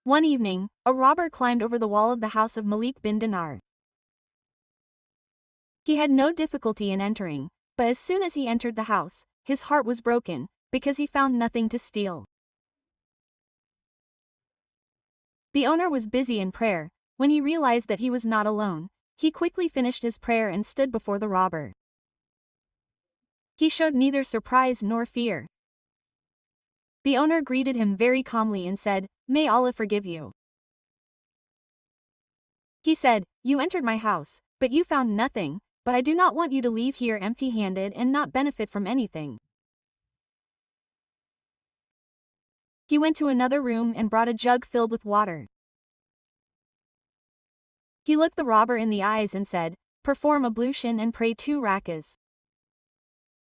One evening, a robber climbed over the wall of the house of Malik bin Dinar. He had no difficulty in entering, but as soon as he entered the house, his heart was broken, because he found nothing to steal. The owner was busy in prayer. When he realized that he was not alone, he quickly finished his prayer and stood before the robber. He showed neither surprise nor fear. The owner greeted him very calmly and said, "May Allah forgive you." He said, "You entered my house, but you found nothing, but I do not want you to leave here empty-handed and not benefit from anything." He went to another room and brought a jug filled with water. He looked the robber in the eyes and said, "Perform ablution and pray 2 rakas."